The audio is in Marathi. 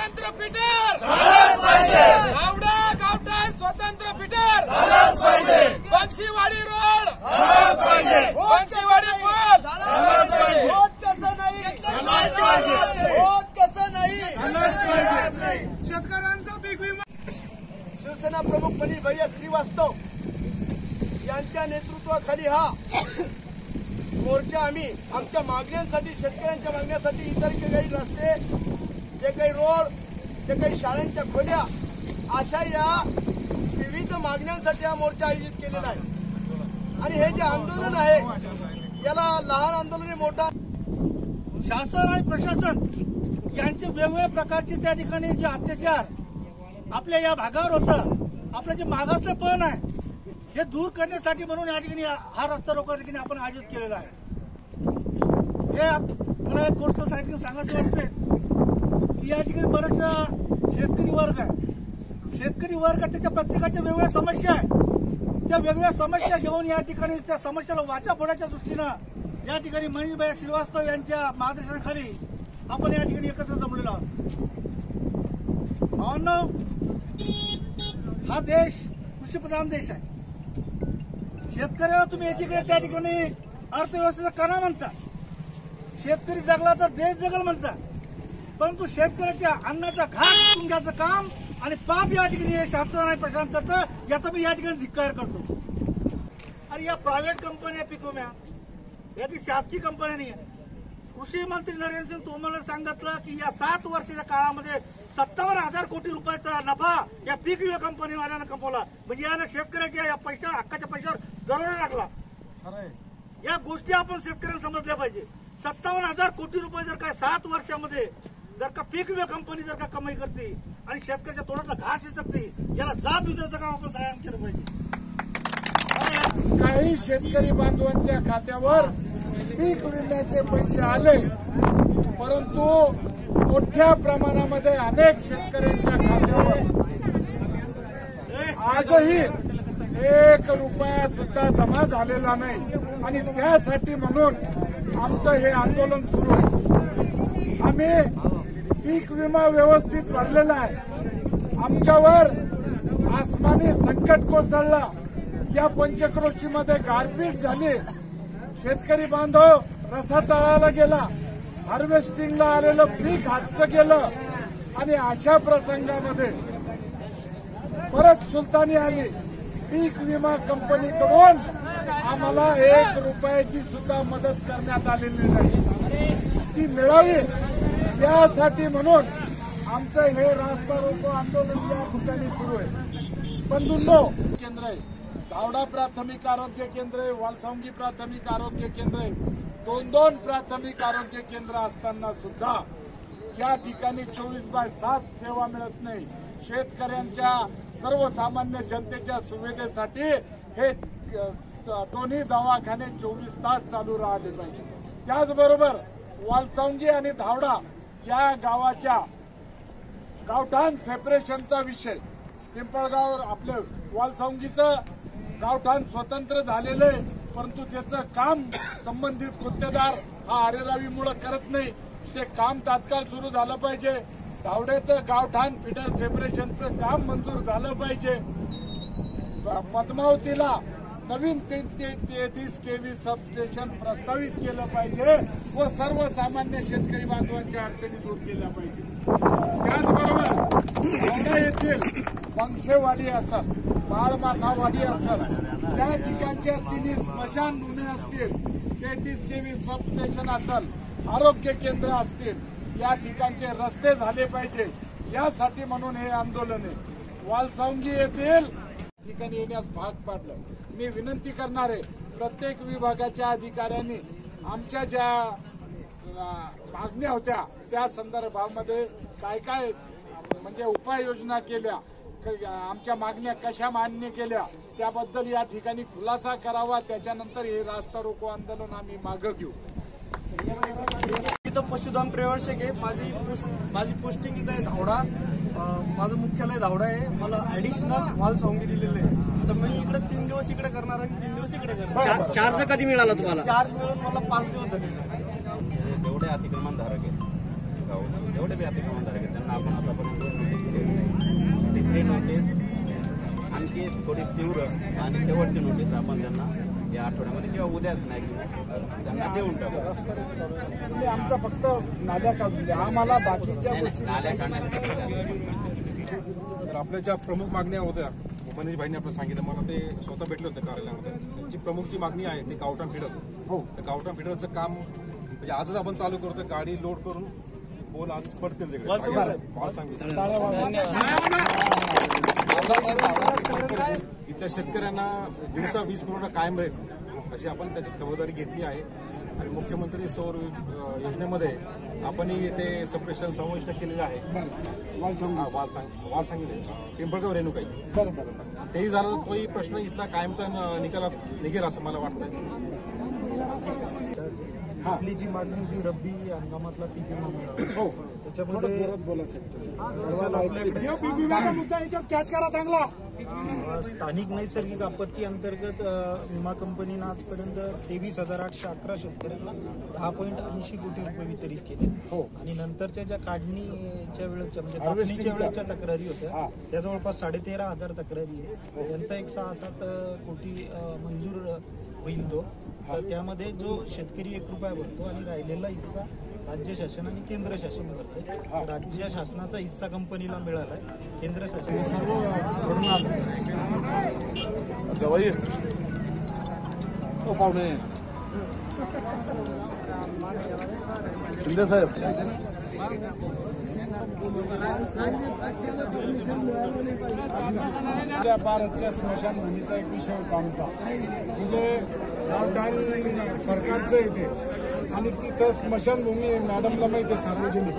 स्वतंत्र फिटर धावडा गावठाण स्वतंत्र फिटर बक्षीवाडी रोड बक्षीवाडी पूल होत कसं नाही शेतकऱ्यांचा पीक विमा शिवसेना प्रमुख मनीष भैया श्रीवास्तव यांच्या नेतृत्वाखाली हा मोर्चा आम्ही आमच्या मागण्यांसाठी शेतकऱ्यांच्या मागण्यासाठी इतर काही रस्ते जे काही रोड जे काही शाळांच्या खोल्या अशा या विविध मागण्यांसाठी हा मोर्चा आयोजित केलेला आहे। आणि हे जे आंदोलन आहे याला लहान आंदोलन आहे मोठा शासन आणि प्रशासन यांचे वेगवेगळ्या प्रकारचे त्या ठिकाणी जे अत्याचार आपल्या या भागावर होतं आपलं जे मागासलेपण आहे हे दूर करण्यासाठी म्हणून या ठिकाणी हा रस्ता रोको ठिकाणी आपण आयोजित केलेला आहे। हे मला एक गोष्ट सांगायची वाटते की या ठिकाणी बरेचसा शेतकरी वर्ग आहे त्याच्या प्रत्येकाच्या वेगवेगळ्या समस्या आहे त्या वेगवेगळ्या समस्या घेऊन या ठिकाणी त्या समस्याला वाचा फोडण्याच्या दृष्टीनं या ठिकाणी मनीष भैया श्रीवास्तव यांच्या मार्गदर्शनाखाली आपण या ठिकाणी एकत्र जमलेलो आहोत। भावांनो, हा देश कृषीप्रधान देश आहे। शेतकऱ्याला तुम्ही एकीकडे त्या ठिकाणी अर्थव्यवस्थेचा कणा म्हणता, शेतकरी जगला तर देश जगल म्हणता, परंतु शेतकऱ्याच्या अन्नाचा घाट उचलून घ्यायचं काम आणि पाप या ठिकाणी शासन आणि प्रशासन करतं याचा मी या ठिकाणी धिक्कार करतो। आणि या प्रायव्हेट कंपन्या पीक विम्या या ती शासकीय कंपन्या नाही आहे। कृषी मंत्री नरेंद्र सिंग तोमरने सांगितलं की या 7 वर्षाच्या काळामध्ये 57,000 कोटी रुपयाचा नफा या पीक विमा कंपनीवाल्यांना कमवला। म्हणजे यानं शेतकऱ्याच्या या पैसा हक्काच्या पैशावर दरोडा टाकला। या गोष्टी आपण शेतकऱ्यांना समजल्या पाहिजे। 57,000 कोटी रुपये जर का 7 वर्षामध्ये जर का पीक विमा कंपनी जर का कमाई करते आणि शेतकऱ्याच्या तोंडातला घास येते याला जाब विचारायचं काम आपण सगळ्यांनी केलं पाहिजे। काही शेतकरी बांधवांच्या खात्यावर पीक विम्याचे पैसे आले, परंतु मोठ्या प्रमाणामध्ये अनेक शेतकऱ्यांच्या खात्यावर आजही 1 रुपया सुद्धा जमा झालेला नाही। आणि त्यासाठी म्हणून आमचं हे आंदोलन सुरू आहे। आम्ही पीक विमा व्यवस्थित भरलेला आहे। आमच्यावर आसमानी संकट कोसळलं, या पंचक्रोशीमध्ये गारपीट झाली, शेतकरी बांधव रस्ता तळाला गेला, हार्वेस्टिंगला आलेलं पीक हातचं गेलं आणि अशा प्रसंगामध्ये परत सुलतानी आली। पीक विमा कंपनीकडून आम्हाला 1 रुपयाची सुद्धा मदत करण्यात आलेली नाही, ती मिळावी यासाठी म्हणून आमचं हे रास्ता रोको आंदोलन या ठिकाणी सुरू आहे। बंधूंनो, केंद्र आहे, धावडा प्राथमिक आरोग्य केंद्र आहे, वालसावंगी प्राथमिक आरोग्य केंद्र आहे, 2 प्राथमिक आरोग्य केंद्र असताना सुद्धा या ठिकाणी 24/7 सेवा मिळत नाही। शेतकऱ्यांच्या सर्वसामान्य जनतेच्या सुविधेसाठी हे दोन्ही दवाखाने 24 तास चालू राहिले पाहिजे। त्याचबरोबर वालसावंगी आणि धावडा या गावाच्या गावठाण सेपरेशनचा विषय, पिंपळगाव आपलं वालसावंगीचं गावठाण स्वतंत्र झालेलं आहे, परंतु त्याचं काम संबंधित गुत्तेदार हा अरेरावीमुळे करत नाही, ते काम तात्काळ सुरू झालं पाहिजे। धावड्याचं गावठाण फिडर सेपरेशनचं काम मंजूर झालं पाहिजे। पद्मावतीला नवीन 33 kV सबस्टेशन प्रस्तावित केलं पाहिजे व सर्वसामान्य शेतकरी बांधवांच्या अडचणी दूर केल्या पाहिजे। त्याचबरोबर धावडा येथील वंशेवाडी असेल, बाळमाथावाडी असेल, त्या ठिकाणच्या 3 स्मशानभूमी असतील, 33 kV सबस्टेशन असेल, आरोग्य केंद्र असतील, या ठिकाणचे रस्ते झाले पाहिजे। यासाठी म्हणून हे आंदोलन आहे। वालसावंगी येथील ठिकाणी येण्यास भाग पाडलं। मी विनंती करणार आहे, प्रत्येक विभागाच्या अधिकाऱ्यांनी आमच्या ज्या मागण्या होत्या त्या संदर्भामध्ये काय काय म्हणजे उपाययोजना केल्या, आमच्या मागण्या कशा मान्य केल्या त्याबद्दल या ठिकाणी खुलासा करावा। त्याच्यानंतर हे रास्ता रोको आंदोलन आम्ही मागे घेऊ। इथं पशुधन प्रवर्षक आहे, माझी पोस्टिंग इथं आहे धावडा, माझं मुख्यालय धावडा आहे, मला ऍडिशनल वालसावंगी दिलेलं आहे। आता मी इकडे 3 दिवस इकडे करणार आणि 3 दिवस इकडे करणार। चार्ज कधी मिळाला तुम्हाला? चार्ज मिळून मला 5 दिवस झाले सर। जेवढे अतिक्रमणधारक आहेत, जेवढे बी अतिक्रमणधारक आहेत त्यांना आपण आतापर्यंत तिसरी नोटीस आणखी थोडी तीव्र आणि शेवटची नोटीस आपण त्यांना या आठवड्यामध्ये किंवा उद्याच नाही त्यांना देऊन टाकू. म्हणजे आमचा फक्त नाल्या काढून द्या, आम्हाला बाकीच्या गोष्टी नाल्या काढण्यासाठी तर आपल्या ज्या प्रमुख मागण्या होत्या मनीष भाईंनी आपलं सांगितलं, मला ते स्वतः भेटले होते कार्यालयामध्ये. त्यांची प्रमुख जी मागणी आहे ती गावठाण फिडर. हो. तर गावठाण फिडरचं काम म्हणजे आजच आपण चालू करतोय. गाडी लोड करून पोल आज पडतील तिकडे. इथल्या शेतकऱ्यांना दिवसा वीज पुरवठा कायम राहील अशी आपण त्याची खबरदारी घेतली आहे. आणि मुख्यमंत्री सौर योजनेमध्ये आपण ते सबस्टेशन समाविष्ट केलेलं आहे. वाल सांगितले पिंपळगाव रेणुकाई. तेही झालं तोही प्रश्न इथला कायमचा निघेल असं मला वाटतं. आपली जी मागणी होती रब्बी हंगामातला पीक विमा मिळावा, हो त्याच्यामध्ये जोरात बोला सर्वात आपल्याकडे कॅच करा चांगला. स्थानिक नैसर्गिक आपत्ती अंतर्गत विमा कंपनीनं आजपर्यंत 23,811 शेतकऱ्यांना 10.80 कोटी रुपये वितरित केले. हो. आणि नंतरच्या ज्या काढणीच्या वेळेच्या म्हणजे कापणीच्या वेळेच्या तक्रारी होत्या त्या जवळपास 13,500 तक्रारी आहे. त्यांचा एक 6-7 कोटी मंजूर होईल तो. तर त्यामध्ये जो शेतकरी 1 रुपया भरतो आणि राहिलेला हिस्सा राज्य शासन आणि केंद्र शासन करते. राज्य शासनाचा हिस्सा कंपनीला मिळालाय, केंद्र शासन सर्व भरून आलं. पाहुणे शिंदे साहेब भारतच्या स्मशानभूमीचा एक विषय होता आमचा, म्हणजे गावठाण सरकारचं येते आणि तिथं स्मशानभूमी मॅडमला माहिती आहे सार्वजनिक